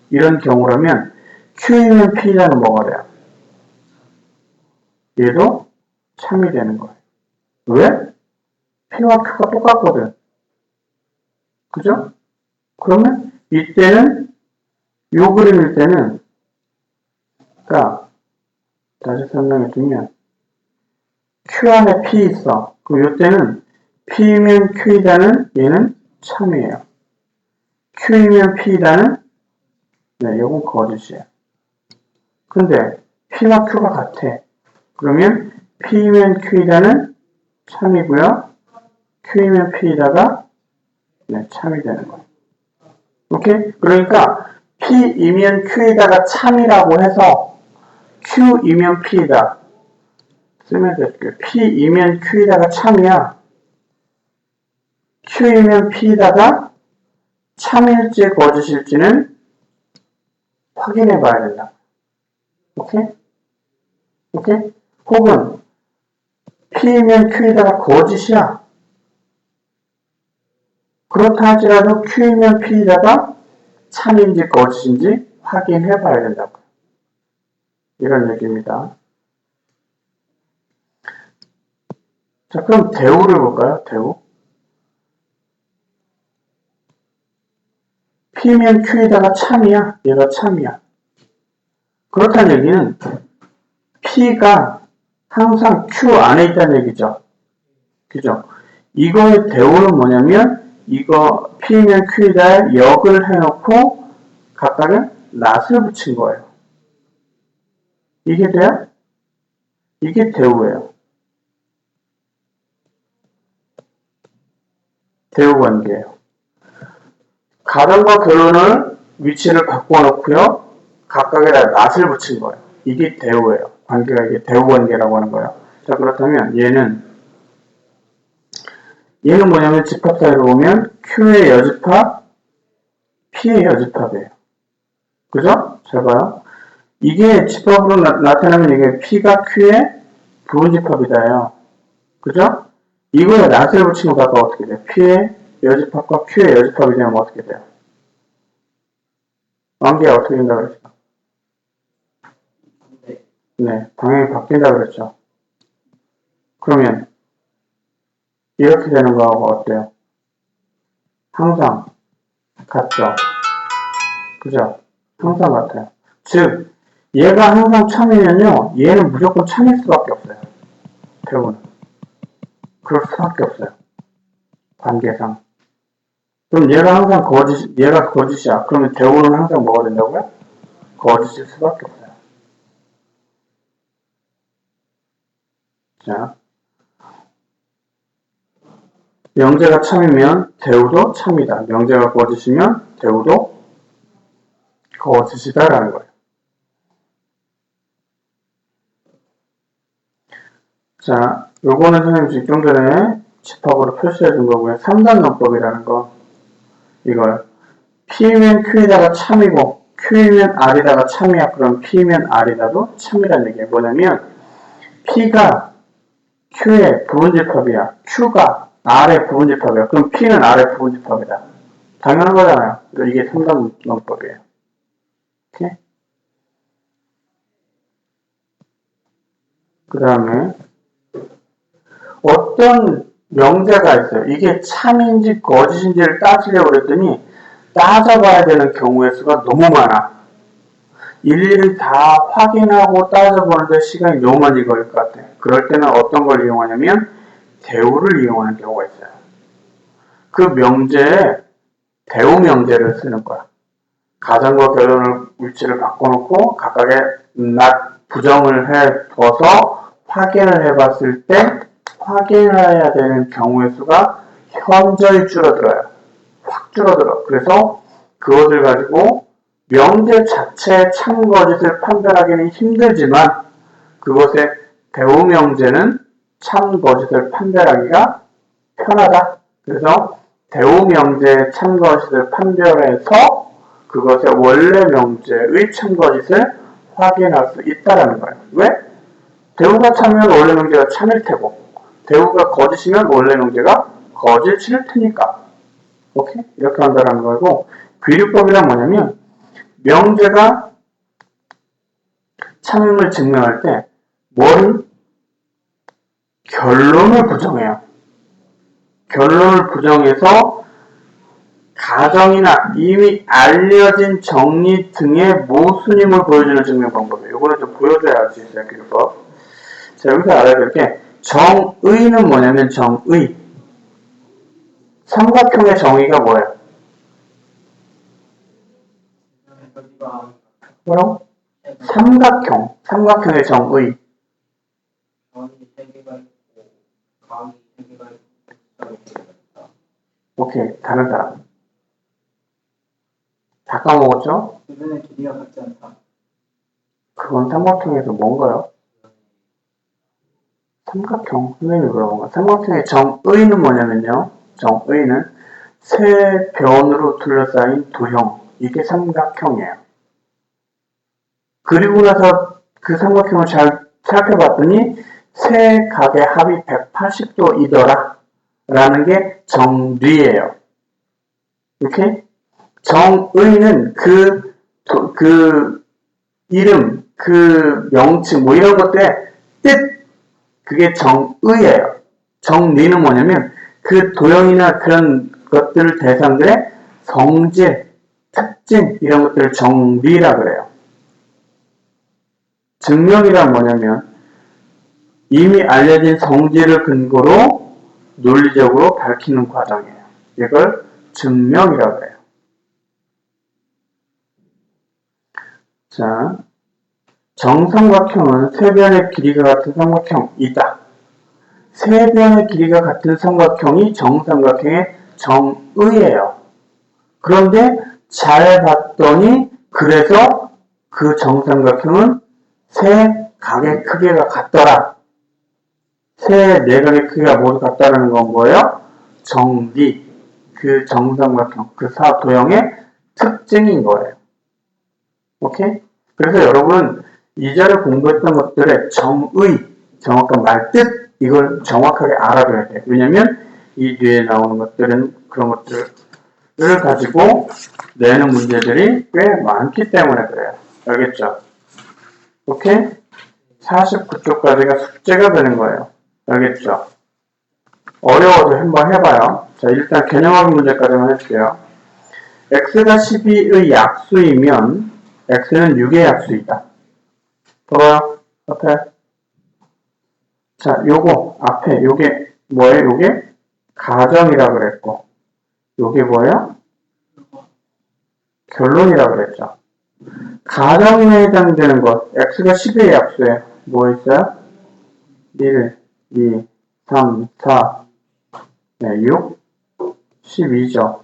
이런 경우라면, Q이면 P이다는 뭐가 돼요? 얘도 참이 되는 거예요. 왜? P와 Q가 똑같거든. 그죠? 그러면 이때는, 요 그림일 때는, 그러니까 다시 설명해 주면, Q 안에 P 있어. 그럼 이때는 P이면 Q이다는 얘는 참이에요. Q이면 P이다는 네, 요건 거짓이에요. 근데 P와 Q가 같아. 그러면 P이면 Q이다는 참이고요. Q이면 P이다가 네, 참이 되는 거예요. 오케이? 그러니까 P이면 Q이다가 참이라고 해서 Q이면 P이다 쓰면 될게요. P이면 Q이다가 참이야. Q이면 P이다가 참일지 거짓일지는 확인해 봐야 된다. 오케이? 오케이? 혹은 P이면 Q이다가 거짓이야. 그렇다 할지라도 Q이면 P이다가 참인지 거짓인지 확인해 봐야 된다고. 이런 얘기입니다. 자, 그럼 대우를 볼까요? 대우. P면 Q에다가 참이야. 얘가 참이야. 그렇다는 얘기는 P가 항상 Q 안에 있다는 얘기죠. 그죠? 이거의 대우는 뭐냐면 이거 P면 Q에다 역을 해놓고 각각의 낫을 붙인 거예요. 이게 돼요? 이게 대우예요. 대우 관계예요. 가정과 결혼을 위치를 바꿔놓고요. 각각에다 낫을 붙인 거예요. 이게 대우예요. 관계가 이게 대우 관계라고 하는 거예요. 자, 그렇다면 얘는 뭐냐면 집합 사이로 보면 Q의 여집합, P의 여집합이에요. 그죠? 잘 봐요. 이게 집합으로 나타나면 이게 P가 Q의 부분집합이다요. 그죠? 이거에 낫을 붙이면 각각 어떻게 돼요? P의 여집합과 Q의 여집합이 되면 어떻게 돼요? 관계가 어떻게 된다 그랬죠? 네, 방향이 바뀐다 그랬죠. 그러면 이렇게 되는 거하고 어때요? 항상 같죠? 그죠? 항상 같아요. 즉, 얘가 항상 참이면요, 얘는 무조건 참일 수밖에 없어요. 대우는. 그럴 수밖에 없어요. 관계상. 그럼 얘가 항상 얘가 거짓이야. 그러면 대우는 항상 뭐가 된다고요? 거짓일 수밖에 없어요. 자, 명제가 참이면 대우도 참이다. 명제가 거짓이면 대우도 거짓이다라는 거예요. 자, 요거는 선생님 지금 좀 전에 집합으로 표시해 준 거고요. 3단 논법이라는 거. 이거요. P면 Q에다가 참이고, Q면 R에다가 참이야. 그럼 P면 R에다도 참이라는 얘기예요. 뭐냐면, P가 Q의 부분집합이야. Q가 R의 부분집합이야. 그럼 P는 R의 부분집합이다. 당연한 거잖아요. 이게 3단 논법이에요. 오케이? 그 다음에, 어떤 명제가 있어요. 이게 참인지 거짓인지를 따지려고 그랬더니 따져봐야 되는 경우의 수가 너무 많아. 일일이 다 확인하고 따져보는데 시간이 너무 많이 걸릴 것 같아. 그럴 때는 어떤 걸 이용하냐면 대우를 이용하는 경우가 있어요. 그 명제에 대우 명제를 쓰는 거야. 가정과 결혼을 위치를 바꿔놓고 각각의 부정을 해둬서 확인을 해봤을 때 확인해야 되는 경우의 수가 현저히 줄어들어요. 확 줄어들어. 그래서 그것을 가지고 명제 자체의 참거짓을 판별하기는 힘들지만 그것의 대우 명제는 참거짓을 판별하기가 편하다. 그래서 대우 명제의 참거짓을 판별해서 그것의 원래 명제의 참거짓을 확인할 수 있다라는 거예요. 왜? 대우가 참이면 원래 명제가 참일 테고 대우가 거짓이면 원래 명제가 거짓일 테니까. 오케이? 이렇게 한다라는 거고 귀류법이란 뭐냐면 명제가 참임을 증명할 때 뭘? 결론을 부정해요. 결론을 부정해서 가정이나 이미 알려진 정리 등의 모순임을 보여주는 증명 방법이에요. 이거는 좀 보여줘야 알 수 있어요. 귀류법. 자, 여기서 알아야 될 게 정의는 뭐냐면 정의. 삼각형의 정의가 뭐예요? 뭐라고? 삼각형의 정의. 오케이, 다른 사람. 다 까먹었죠? 주변의 길이가 같지 않다. 그건 삼각형에서 뭔가요? 삼각형, 선생님이 물어본 거. 삼각형의 정의는 뭐냐면요. 정의는 세 변으로 둘러싸인 도형. 이게 삼각형이에요. 그리고 나서 그 삼각형을 잘 살펴봤더니 세 각의 합이 180도이더라. 라는 게 정리예요. 이렇게? 정의는 그 이름, 그 명칭, 뭐 이런 것들의 뜻, 그게 정의예요. 정리는 뭐냐면 그 도형이나 그런 것들을 대상들의 성질, 특징, 이런 것들을 정리라 그래요. 증명이란 뭐냐면 이미 알려진 성질을 근거로 논리적으로 밝히는 과정이에요. 이걸 증명이라고 해요. 자, 정삼각형은 세 변의 길이가 같은 삼각형이다. 세 변의 길이가 같은 삼각형이 정삼각형의 정의예요. 그런데 잘 봤더니 그래서 그 정삼각형은 세 각의 크기가 같더라. 세 내각의 크기가 모두 같다는 건 뭐예요? 정리, 그 정삼각형, 그 사도형의 특징인 거예요. 오케이? 그래서 여러분 이자를 공부했던 것들의 정의, 정확한 말뜻 이걸 정확하게 알아둬야 돼요. 왜냐면 이 뒤에 나오는 것들은 그런 것들을 가지고 내는 문제들이 꽤 많기 때문에 그래요. 알겠죠? 오케이? 49쪽까지가 숙제가 되는 거예요. 알겠죠? 어려워도 한번 해봐요. 자, 일단 개념학의 문제까지만 해줄게요. x가 12의 약수이면 x는 6의 약수이다. 봐봐요. 앞에. 자, 요거 앞에 요게 뭐예요? 요게 가정이라 그랬고 요게 뭐예요? 결론이라 그랬죠. 가정에 해당되는 것 x가 10의 약수에 뭐 있어요? 1, 2, 3, 4, 네, 6, 12죠.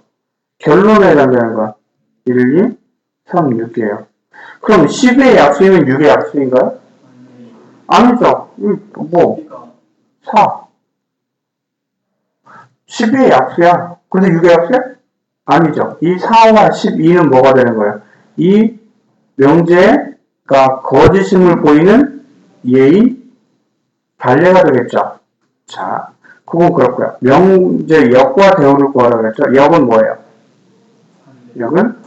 결론에 해당되는 것 1, 2, 3, 6이에요. 그럼 10의 약수이면 6의 약수인가요? 아니죠. 뭐 4. 10의 약수야. 근데 6의 약수야? 아니죠. 이 4와 12는 뭐가 되는 거예요? 이 명제가 거짓임을 보이는 예의 반례가 되겠죠. 자, 그건 그렇고요. 명제 역과 대우를 구하라고 그랬죠. 역은 뭐예요? 역은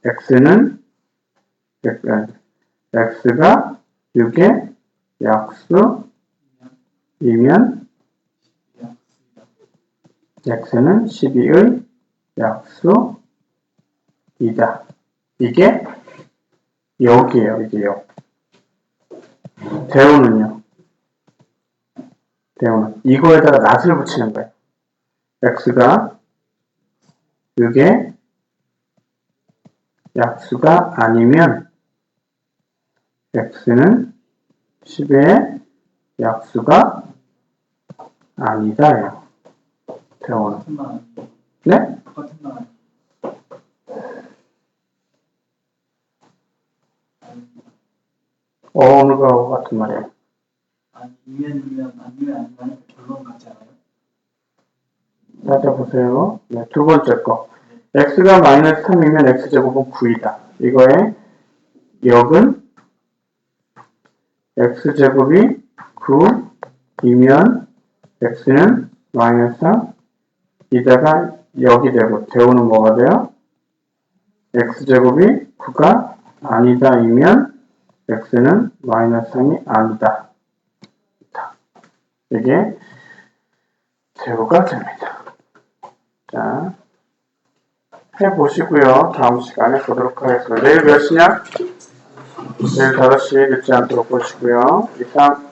x는 x가 6의 약수이면 x는 12의 약수이다. 이게 역이에요. 이게 역. 대우는요. 대우는 이거에다가 낫을 붙이는 거예요. x가 6의 약수가 아니면 x는 10의 약수가 아니다예요. 대우는. 네? 어느 거 같은 말이에요? 아니면 결론 같지 않아요? 찾아보세요. 네, 두 번째 거. x가 마이너스 3이면 x제곱은 9이다. 이거의 역은 x제곱이 9이면 x는 마이너스 3, 이다가 역이 되고 대우는 뭐가 돼요? x제곱이 9가 아니다 이면 x는 마이너스 3이 아니다. 이게 대우가 됩니다. 자, 해보시고요. 다음 시간에 보도록 하겠습니다. 내일 몇 시냐? 내일 5시에 늦지 않도록 보시고요. 이상